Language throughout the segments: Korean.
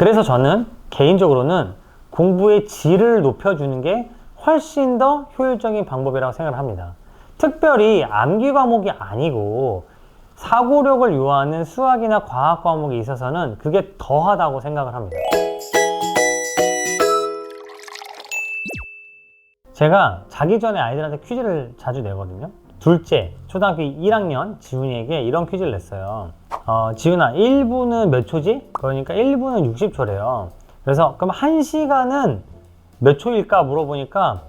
그래서 저는 개인적으로는 공부의 질을 높여주는 게 훨씬 더 효율적인 방법이라고 생각을 합니다. 특별히 암기 과목이 아니고 사고력을 요하는 수학이나 과학 과목에 있어서는 그게 더하다고 생각을 합니다. 제가 자기 전에 아이들한테 퀴즈를 자주 내거든요. 둘째, 초등학교 1학년 지훈이에게 이런 퀴즈를 냈어요. 지훈아, 1분은 몇 초지? 그러니까 1분은 60초래요. 그래서 그럼 1시간은 몇 초일까 물어보니까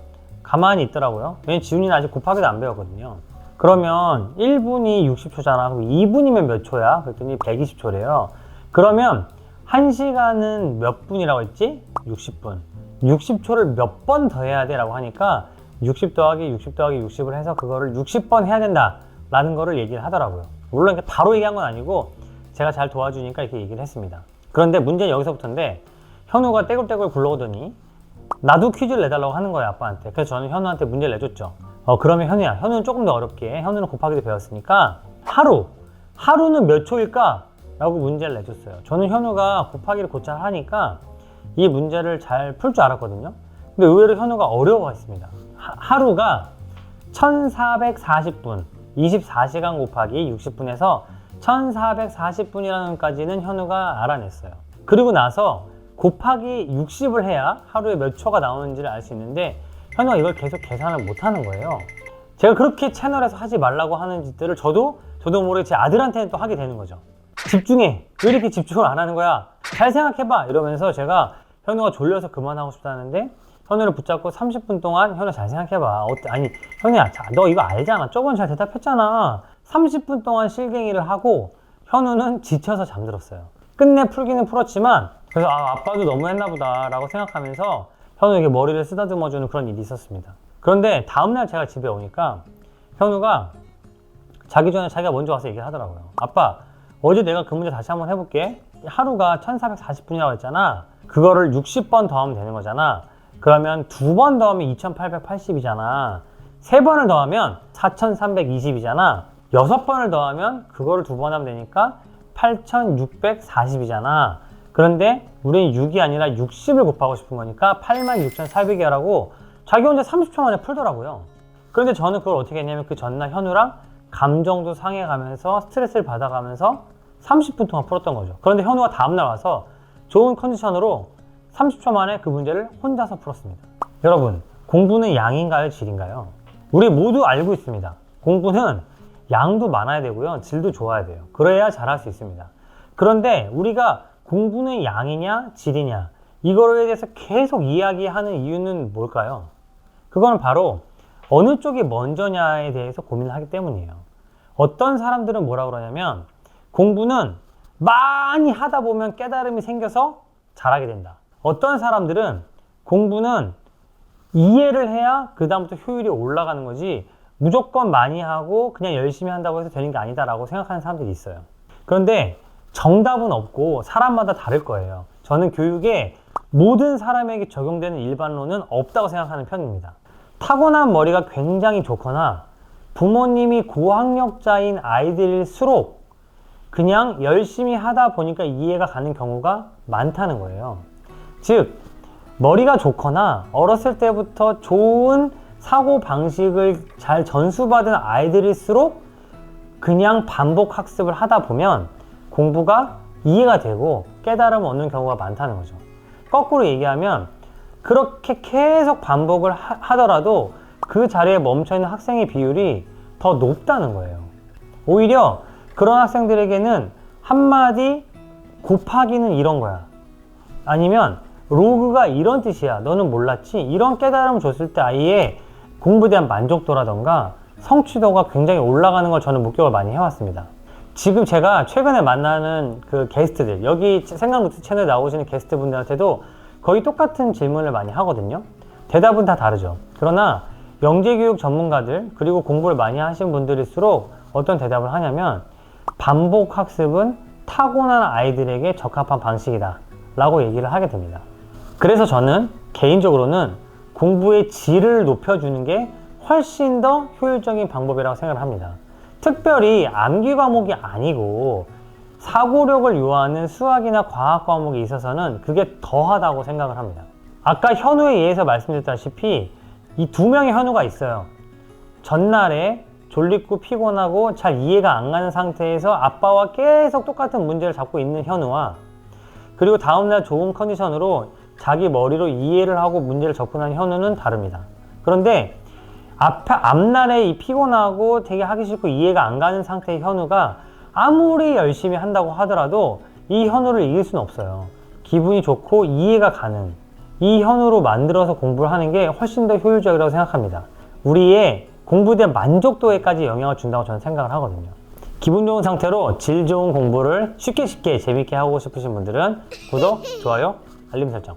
가만히 있더라고요. 왜냐면 지훈이는 아직 곱하기도 안 배웠거든요. 그러면 1분이 60초잖아. 그럼 2분이면 몇 초야? 그랬더니 120초래요. 그러면 1시간은 몇 분이라고 했지? 60분. 60초를 몇 번 더 해야 돼? 라고 하니까 60 더하기 60 더하기 60을 해서 그거를 60번 해야 된다 라는 거를 얘기를 하더라고요. 물론 바로 얘기한 건 아니고 제가 잘 도와주니까 이렇게 얘기를 했습니다. 그런데 문제는 여기서부터인데, 현우가 떼굴떼굴 굴러오더니 나도 퀴즈를 내달라고 하는 거예요, 아빠한테. 그래서 저는 현우한테 문제를 내줬죠. 그러면 현우야, 현우는 조금 더 어렵게 해. 현우는 곱하기도 배웠으니까 하루는 몇 초일까? 라고 문제를 내줬어요. 저는 현우가 곱하기를 곧잘 하니까 이 문제를 잘 풀 줄 알았거든요. 근데 의외로 현우가 어려워했습니다. 하루가 1440분, 24시간 곱하기 60분에서 1440분이라는 까지는 현우가 알아냈어요. 그리고 나서 곱하기 60을 해야 하루에 몇 초가 나오는지를 알 수 있는데 현우가 이걸 계속 계산을 못 하는 거예요. 제가 그렇게 채널에서 하지 말라고 하는 짓들을 저도 모르게 제 아들한테는 또 하게 되는 거죠. 집중해! 왜 이렇게 집중을 안 하는 거야? 잘 생각해봐! 이러면서 제가 현우가 졸려서 그만하고 싶다는데 현우를 붙잡고 30분 동안 현우 잘 생각해봐. 아니 현우야, 너 이거 알잖아. 저번에 잘 대답했잖아. 30분 동안 실갱이를 하고 현우는 지쳐서 잠들었어요. 끝내 풀기는 풀었지만 그래서 아빠도 너무 했나 보다 라고 생각하면서 현우에게 머리를 쓰다듬어주는 그런 일이 있었습니다. 그런데 다음날 제가 집에 오니까 현우가 자기 전에 자기가 먼저 와서 얘기를 하더라고요. 아빠, 어제 내가 그 문제 다시 한번 해볼게. 하루가 1440분이라고 했잖아. 그거를 60번 더하면 되는 거잖아. 그러면 2번 더하면 2880이잖아. 3번을 더하면 4320이잖아. 6번을 더하면 그거를 2번 하면 되니까 8640이잖아. 그런데 우리는 6이 아니라 60을 곱하고 싶은 거니까 86,400이라고 자기 혼자 30초 만에 풀더라고요. 그런데 저는 그걸 어떻게 했냐면 그 전날 현우랑 감정도 상해가면서 스트레스를 받아가면서 30분 동안 풀었던 거죠. 그런데 현우가 다음날 와서 좋은 컨디션으로 30초 만에 그 문제를 혼자서 풀었습니다. 여러분, 공부는 양인가요, 질인가요? 우리 모두 알고 있습니다. 공부는 양도 많아야 되고요, 질도 좋아야 돼요. 그래야 잘할 수 있습니다. 그런데 우리가 공부는 양이냐 질이냐 이거에 대해서 계속 이야기하는 이유는 뭘까요? 그거는 바로 어느 쪽이 먼저냐에 대해서 고민을 하기 때문이에요. 어떤 사람들은 뭐라 그러냐면 공부는 많이 하다 보면 깨달음이 생겨서 잘하게 된다. 어떤 사람들은 공부는 이해를 해야 그 다음부터 효율이 올라가는 거지 무조건 많이 하고 그냥 열심히 한다고 해서 되는 게 아니다라고 생각하는 사람들이 있어요. 그런데 정답은 없고 사람마다 다를 거예요. 저는 교육에 모든 사람에게 적용되는 일반론은 없다고 생각하는 편입니다. 타고난 머리가 굉장히 좋거나 부모님이 고학력자인 아이들일수록 그냥 열심히 하다 보니까 이해가 가는 경우가 많다는 거예요. 즉, 머리가 좋거나 어렸을 때부터 좋은 사고 방식을 잘 전수받은 아이들일수록 그냥 반복 학습을 하다 보면 공부가 이해가 되고 깨달음을 얻는 경우가 많다는 거죠. 거꾸로 얘기하면 그렇게 계속 반복을 하더라도 그 자리에 멈춰있는 학생의 비율이 더 높다는 거예요. 오히려 그런 학생들에게는 한마디 곱하기는 이런 거야, 아니면 로그가 이런 뜻이야, 너는 몰랐지? 이런 깨달음을 줬을 때 아이의 공부에 대한 만족도라던가 성취도가 굉장히 올라가는 걸 저는 목격을 많이 해왔습니다. 지금 제가 최근에 만나는 그 게스트들, 여기 생각노트 채널에 나오시는 게스트분들한테도 거의 똑같은 질문을 많이 하거든요. 대답은 다 다르죠. 그러나 영재교육 전문가들 그리고 공부를 많이 하신 분들일수록 어떤 대답을 하냐면 반복 학습은 타고난 아이들에게 적합한 방식이다 라고 얘기를 하게 됩니다. 그래서 저는 개인적으로는 공부의 질을 높여주는 게 훨씬 더 효율적인 방법이라고 생각을 합니다. 특별히 암기 과목이 아니고 사고력을 요하는 수학이나 과학 과목에 있어서는 그게 더하다고 생각을 합니다. 아까 현우에 의해서 말씀드렸다시피 이 두 명의 현우가 있어요. 전날에 졸립고 피곤하고 잘 이해가 안 가는 상태에서 아빠와 계속 똑같은 문제를 잡고 있는 현우와, 그리고 다음날 좋은 컨디션으로 자기 머리로 이해를 하고 문제를 접근한 현우는 다릅니다. 그런데 앞날에 이 피곤하고 되게 하기 싫고 이해가 안 가는 상태의 현우가 아무리 열심히 한다고 하더라도 이 현우를 이길 수는 없어요. 기분이 좋고 이해가 가는 이 현우로 만들어서 공부를 하는 게 훨씬 더 효율적이라고 생각합니다. 우리의 공부에 대한 만족도에까지 영향을 준다고 저는 생각을 하거든요. 기분 좋은 상태로 질 좋은 공부를 쉽게 재밌게 하고 싶으신 분들은 구독, 좋아요, 알림 설정